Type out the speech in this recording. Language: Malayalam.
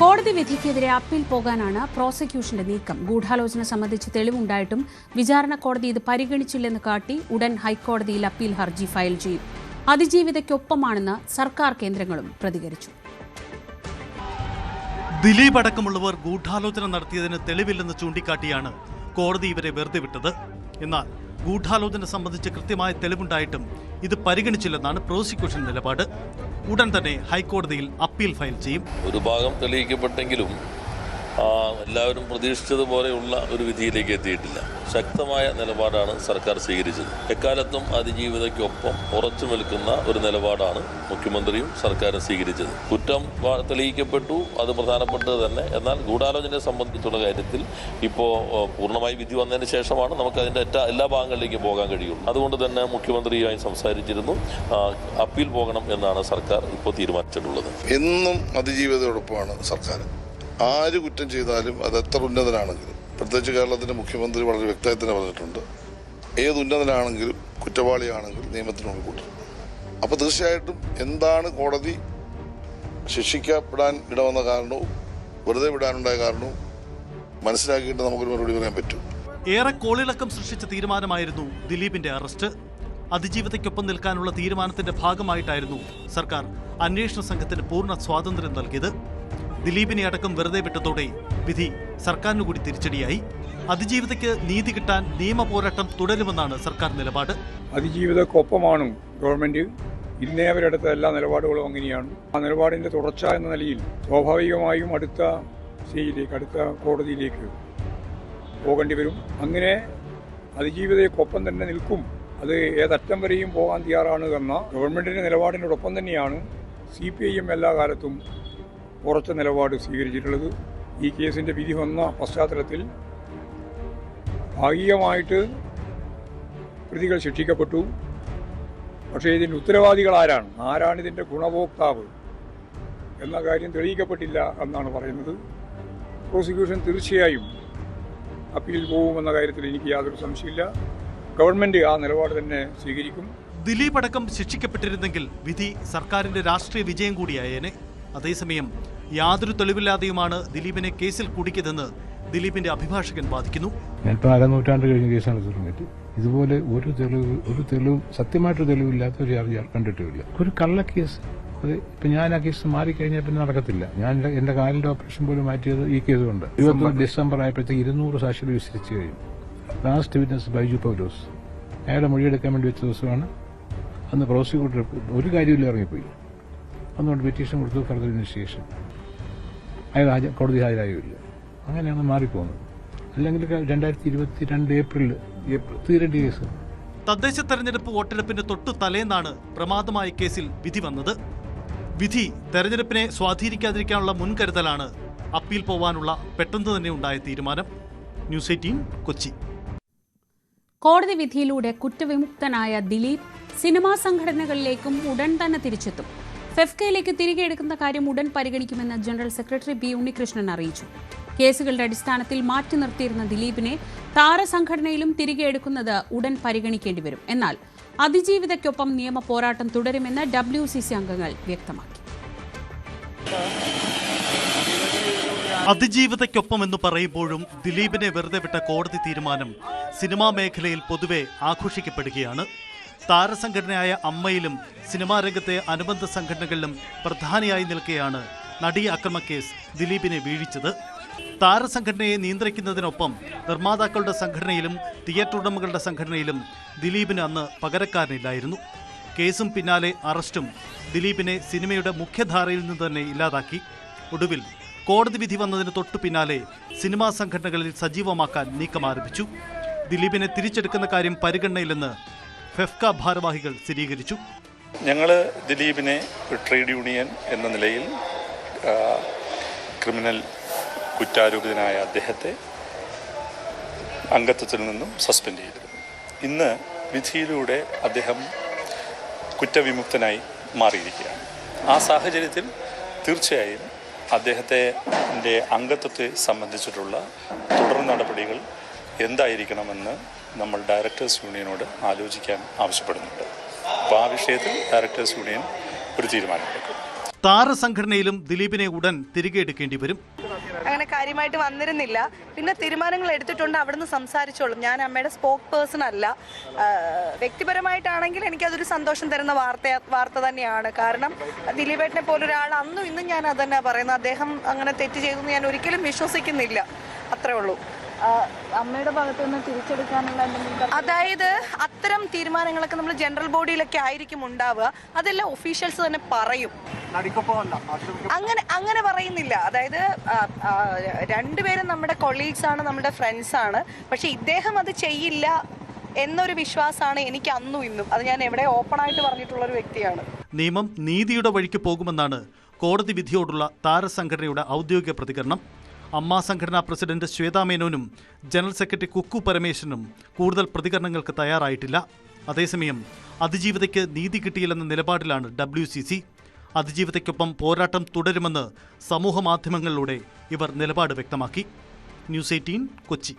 കോടതി വിധിക്കെതിരെ അപ്പീൽ പോകാനാണ് പ്രോസിക്യൂഷന്റെ നീക്കം. ഗൂഢാലോചന സംബന്ധിച്ച് തെളിവുണ്ടായിട്ടും വിചാരണ കോടതി ഇത് പരിഗണിച്ചില്ലെന്ന് കാട്ടി ഉടൻ ഹൈക്കോടതിയിൽ അപ്പീൽ ഹർജി ഫയൽ ചെയ്യും. അതിജീവിതയ്ക്കൊപ്പമാണെന്ന് സർക്കാർ കേന്ദ്രങ്ങളും പ്രതികരിച്ചു. ദിലീപ് അടക്കമുള്ളവർ ഗൂഢാലോചന നടത്തിയതിന് തെളിവില്ലെന്ന് ചൂണ്ടിക്കാട്ടിയാണ് കോടതി ഇവരെ വെറുതെ വിട്ടത്. എന്നാൽ ഗൂഢാലോചന സംബന്ധിച്ച് കൃത്യമായ തെളിവുണ്ടായിട്ടും ഇത് പരിഗണിച്ചില്ലെന്നാണ് പ്രോസിക്യൂഷൻ നിലപാട്. ഉടൻ തന്നെ ഹൈക്കോടതിയിൽ അപ്പീൽ ഫയൽ ചെയ്യും. ഒരു ഭാഗം തെളിയിക്കപ്പെട്ടെങ്കിലും എല്ലാവരും പ്രതീക്ഷിച്ചതുപോലെയുള്ള ഒരു വിധിയിലേക്ക് എത്തിയിട്ടില്ല. ശക്തമായ നിലപാടാണ് സർക്കാർ സ്വീകരിച്ചത്. എക്കാലത്തും അതിജീവിതയ്ക്കൊപ്പം ഉറച്ചു നിൽക്കുന്ന ഒരു നിലപാടാണ് മുഖ്യമന്ത്രിയും സർക്കാരും സ്വീകരിച്ചത്. കുറ്റം തെളിയിക്കപ്പെട്ടു, അത് പ്രധാനപ്പെട്ടത് തന്നെ. എന്നാൽ ഗൂഢാലോചനയെ സംബന്ധിച്ചുള്ള കാര്യത്തിൽ ഇപ്പോൾ പൂർണ്ണമായി വിധി വന്നതിന് ശേഷമാണ് നമുക്ക് അതിൻ്റെ എല്ലാ ഭാഗങ്ങളിലേക്കും പോകാൻ കഴിയുള്ളൂ. അതുകൊണ്ട് തന്നെ മുഖ്യമന്ത്രിയുമായി സംസാരിച്ചിരുന്നു. അപ്പീൽ പോകണം എന്നാണ് സർക്കാർ ഇപ്പോൾ തീരുമാനിച്ചിട്ടുള്ളത്. എന്നും അതിജീവിതയോടൊപ്പമാണ് സർക്കാർ. ആര് കുറ്റം ചെയ്താലും അത് എത്ര ഉന്നതനാണെങ്കിലും, പ്രത്യേകിച്ച് കേരളത്തിൻ്റെ മുഖ്യമന്ത്രി വളരെ വ്യക്തമായി തന്നെ പറഞ്ഞിട്ടുണ്ട്, ഏത് ഉന്നതനാണെങ്കിലും കുറ്റവാളിയാണെങ്കിലും നിയമത്തിന് മുന്നിൽ കൂട്ടും. അപ്പോൾ തീർച്ചയായിട്ടും എന്താണ് കോടതി ശിക്ഷിക്കപ്പെടാൻ ഇടവന്ന കാരണവും വെറുതെ വിടാനുണ്ടായ കാരണവും മനസ്സിലാക്കിയിട്ട് നമുക്കൊരു മറുപടി പറയാൻ പറ്റും. ഏറെ കോളിളക്കം സൃഷ്ടിച്ച തീരുമാനമായിരുന്നു ദിലീപിന്റെ അറസ്റ്റ്. അതിജീവിതയ്ക്കൊപ്പം നിൽക്കാനുള്ള തീരുമാനത്തിന്റെ ഭാഗമായിട്ടായിരുന്നു സർക്കാർ അന്വേഷണ സംഘത്തിന് പൂർണ്ണ സ്വാതന്ത്ര്യം നൽകിയത്. ദിലീപിനെ അടക്കം വെറുതെ വിട്ടതോടെ വിധി സർക്കാരിനു കൂടി തിരിച്ചടിയായി. അതിജീവിതയ്ക്ക് നീതി കിട്ടാൻ നിയമ പോരാട്ടം തുടരുമെന്നാണ് സർക്കാർ നിലപാട്. അതിജീവിതക്കൊപ്പമാണ് ഗവൺമെന്റ്. ഇന്നേ അവരെടുത്ത എല്ലാ നിലപാടുകളും അങ്ങനെയാണ്. ആ നിലപാടിന്റെ തുടർച്ച എന്ന നിലയിൽ സ്വാഭാവികമായും അടുത്ത സ്റ്റേജിലേക്ക്, അടുത്ത കോടതിയിലേക്ക് പോകേണ്ടി വരും. അങ്ങനെ അതിജീവിതയ്ക്കൊപ്പം തന്നെ നിൽക്കും. അത് ഏതറ്റം വരെയും പോകാൻ തയ്യാറാണ് എന്ന ഗവൺമെന്റിന്റെ നിലപാടിനോടൊപ്പം തന്നെയാണ് CPIM എല്ലാ കാലത്തും ഉറച്ച നിലപാട് സ്വീകരിച്ചിട്ടുള്ളത്. ഈ കേസിൻ്റെ വിധി വന്ന പശ്ചാത്തലത്തിൽ ഭാഗികമായിട്ട് പ്രതികൾ ശിക്ഷിക്കപ്പെട്ടു. പക്ഷേ ഇതിൻ്റെ ഉത്തരവാദികൾ ആരാണ് ഇതിൻ്റെ ഗുണഭോക്താവ് എന്ന കാര്യം തെളിയിക്കപ്പെട്ടില്ല എന്നാണ് പറയുന്നത്. പ്രോസിക്യൂഷൻ തീർച്ചയായും അപ്പീൽ പോകുമെന്ന കാര്യത്തിൽ എനിക്ക് യാതൊരു സംശയമില്ല. ഗവൺമെൻറ് ആ നിലപാട് തന്നെ സ്വീകരിക്കും. ദിലീപ് അടക്കം ശിക്ഷിക്കപ്പെട്ടിരുന്നെങ്കിൽ വിധി സർക്കാരിന്റെ രാഷ്ട്രീയ വിജയം കൂടിയായേനെ. അതേസമയം യാതൊരു തെളിവില്ലാതെയുമാണ് ദിലീപിനെ കേസിൽ കുടുക്കിയതെന്ന് ദിലീപിന്റെ അഭിഭാഷകൻ വാദിക്കുന്നു. ഞാനിപ്പോൾ അരനൂറ്റാണ്ട് കഴിഞ്ഞ കേസാണ് തുടങ്ങിയിട്ട് ഇതുപോലെ ഒരു തെളിവും സത്യമായിട്ടൊരു തെളിവില്ലാത്ത ഒരു ചാർജ് കണ്ടിട്ടുമില്ല. ഒരു കള്ളക്കേസ്. അത് ഇപ്പം ഞാൻ ആ കേസ് മാറിക്കഴിഞ്ഞാൽ പിന്നെ നടക്കത്തില്ല. ഞാൻ എന്റെ കാലിന്റെ ഓപ്പറേഷൻ പോലും മാറ്റിയത് ഈ കേസ് കൊണ്ട്. 21 ഡിസംബർ ആയപ്പോഴത്തേക്ക് 200 സാക്ഷികൾ വിസ്തരിച്ചു കഴിഞ്ഞു. ലാസ്റ്റ് വിറ്റ്നസ് ബൈജു പൗലോസ് അയാളുടെ മൊഴിയെടുക്കാൻ വേണ്ടി വെച്ച ദിവസമാണ്. അന്ന് പ്രോസിക്യൂട്ടർ ഒരു കാര്യമില്ല ഇറങ്ങിപ്പോയി. അതുകൊണ്ട് പെറ്റീഷൻ കൊടുത്തു, ഫർദർ ഇൻവെസ്റ്റിഗേഷൻ. അയാൾ കോടതി ഹാജരായില്ല. അങ്ങനെയാണ് മാറിപ്പോകുന്നത്. അല്ലെങ്കിൽ 2022 ഏപ്രിൽ തീരേണ്ട കേസ്. തദ്ദേശ തെരഞ്ഞെടുപ്പ് വോട്ടെടുപ്പിന്റെ തൊട്ടു തലേന്നാണ് പ്രമാദമായ കേസിൽ വിധി വന്നത്. വിധി തെരഞ്ഞെടുപ്പിനെ സ്വാധീനിക്കാതിരിക്കാനുള്ള മുൻകരുതലാണ് അപ്പീൽ പോവാനുള്ള പെട്ടെന്ന് തന്നെ ഉണ്ടായ തീരുമാനം. ന്യൂസ് 18 കൊച്ചി. കോടതി വിധിയിലൂടെ കുറ്റവിമുക്തനായ ദിലീപ് സിനിമാ സംഘടനകളിലേക്കും ഉടൻ തന്നെ തിരിച്ചെത്തും. ഫെഫ്കയിലേക്ക് തിരികെ എടുക്കുന്ന കാര്യം ഉടൻ പരിഗണിക്കുമെന്ന് ജനറൽ സെക്രട്ടറി B. ഉണ്ണികൃഷ്ണൻ അറിയിച്ചു. കേസുകളുടെ അടിസ്ഥാനത്തിൽ മാറ്റി നിർത്തിയിരുന്ന ദിലീപിനെ താരസംഘടനയിലും തിരികെ എടുക്കുന്നത് ഉടൻ പരിഗണിക്കേണ്ടി വരും. എന്നാൽ അതിജീവിതയ്ക്കൊപ്പം നിയമ പോരാട്ടം തുടരുമെന്ന് WCC അംഗങ്ങൾ വ്യക്തമാക്കി. അതിജീവിതയ്ക്കൊപ്പം എന്ന് പറയുമ്പോഴും ദിലീപിനെ വെറുതെ വിട്ട കോടതി തീരുമാനം സിനിമാ മേഖലയിൽ പൊതുവെ ആഘോഷിക്കപ്പെടുകയാണ്. താരസംഘടനയായ അമ്മയിലും സിനിമാ രംഗത്തെ അനുബന്ധ സംഘടനകളിലും പ്രധാനിയായി നിൽക്കെയാണ് നടി അക്രമക്കേസ് ദിലീപിനെ വീഴിച്ചത്. താരസംഘടനയെ നിയന്ത്രിക്കുന്നതിനൊപ്പം നിർമ്മാതാക്കളുടെ സംഘടനയിലും തിയേറ്റർ ഉടമകളുടെ സംഘടനയിലും ദിലീപിന് അന്ന് പകരക്കാരനില്ലായിരുന്നു. കേസും പിന്നാലെ അറസ്റ്റും ദിലീപിനെ സിനിമയുടെ മുഖ്യധാരയിൽ നിന്ന് തന്നെ ഇല്ലാതാക്കി. ഒടുവിൽ കോടതി വിധി വന്നതിന് തൊട്ടു പിന്നാലെ സിനിമാ സംഘടനകളിൽ സജീവമാക്കാൻ നീക്കം ആരംഭിച്ചു. ദിലീപിനെ തിരിച്ചെടുക്കുന്ന കാര്യം പരിഗണനയിലെന്ന് ഫെഫ്ക ഭാരവാഹികൾ സ്ഥിരീകരിച്ചു. ഞങ്ങൾ ദിലീപിനെ ഒരു ട്രേഡ് യൂണിയൻ എന്ന നിലയിൽ ക്രിമിനൽ കുറ്റാരോപിതനായ അദ്ദേഹത്തെ അംഗത്വത്തിൽ നിന്നും സസ്പെൻഡ് ചെയ്തിരുന്നു. ഇന്ന് വിധിയിലൂടെ അദ്ദേഹം കുറ്റവിമുക്തനായി മാറിയിരിക്കുകയാണ്. ആ സാഹചര്യത്തിൽ തീർച്ചയായും അദ്ദേഹത്തിൻ്റെ അംഗത്വത്തെ സംബന്ധിച്ചിട്ടുള്ള തുടർ നടപടികൾ എന്തായിരിക്കണമെന്ന് നമ്മൾ ഡയറക്ടേഴ്സ് യൂണിയനോട് ആലോചിക്കാൻ ആവശ്യപ്പെടുന്നുണ്ട്. അപ്പോൾ ആ വിഷയത്തിൽ ഡയറക്ടേഴ്സ് യൂണിയൻ ഒരു തീരുമാനമെടുക്കും. താരസംഘടനയിലും ദിലീപിനെ ഉടൻ തിരികെ എടുക്കേണ്ടി വരും. അങ്ങനെ കാര്യമായിട്ട് വന്നിരുന്നില്ല. പിന്നെ തീരുമാനങ്ങൾ എടുത്തിട്ടുണ്ട്, അവിടുന്ന് സംസാരിച്ചോളും. ഞാൻ അമ്മയുടെ സ്പോക്ക് പേഴ്സൺ അല്ല. വ്യക്തിപരമായിട്ടാണെങ്കിൽ എനിക്കതൊരു സന്തോഷം തരുന്ന വാർത്ത തന്നെയാണ്. കാരണം ദിലീപേട്ടനെ പോലൊരാൾ അന്നും ഇന്നും ഞാൻ അത് തന്നെ പറയുന്നത്. അദ്ദേഹം അങ്ങനെ തെറ്റ് ചെയ്തെന്ന് ഞാൻ ഒരിക്കലും വിശ്വസിക്കുന്നില്ല. അത്രേ ഉള്ളൂ. അമ്മയുടെ ഭാഗത്ത് നിന്ന് തിരിച്ചെടുക്കാനുള്ള അതായത് അത്തരം തീരുമാനങ്ങളൊക്കെ നമ്മൾ ജനറൽ ബോഡിയിലൊക്കെ ആയിരിക്കും ഉണ്ടാവുക. അതെല്ലാം ഒഫീഷ്യൽസ് തന്നെ പറയും. അങ്ങനെ പറയുന്നില്ല. അതായത് രണ്ടുപേരും നമ്മുടെ കൊളീഗ്സ് ആണ്, നമ്മുടെ ഫ്രണ്ട്സ് ആണ്. പക്ഷെ ഇദ്ദേഹം അത് ചെയ്യില്ല എന്നൊരു വിശ്വാസമാണ് എനിക്ക് അന്നും ഇന്നും. അത് ഞാൻ എവിടെ ഓപ്പൺ ആയിട്ട് പറഞ്ഞിട്ടുള്ള ഒരു വ്യക്തിയാണ്. നിയമം നീതിയുടെ വഴിക്ക് പോകുമെന്നാണ് കോടതി വിധിയോടുള്ള താരസംഘടനയുടെ ഔദ്യോഗിക പ്രതികരണം. അമ്മ സംഘടനാ പ്രസിഡന്റ് ശ്വേതാ മേനോനും ജനറൽ സെക്രട്ടറി കുക്കു പരമേശ്വരനും കൂടുതൽ പ്രതികരണങ്ങൾക്ക് തയ്യാറായിട്ടില്ല. അതേസമയം അതിജീവിതയ്ക്ക് നീതി കിട്ടിയില്ലെന്ന നിലപാടിലാണ് WCC. അതിജീവിതയ്ക്കൊപ്പം പോരാട്ടം തുടരുമെന്ന് സമൂഹ മാധ്യമങ്ങളിലൂടെ ഇവർ നിലപാട് വ്യക്തമാക്കി. ന്യൂസ് 18 കൊച്ചി.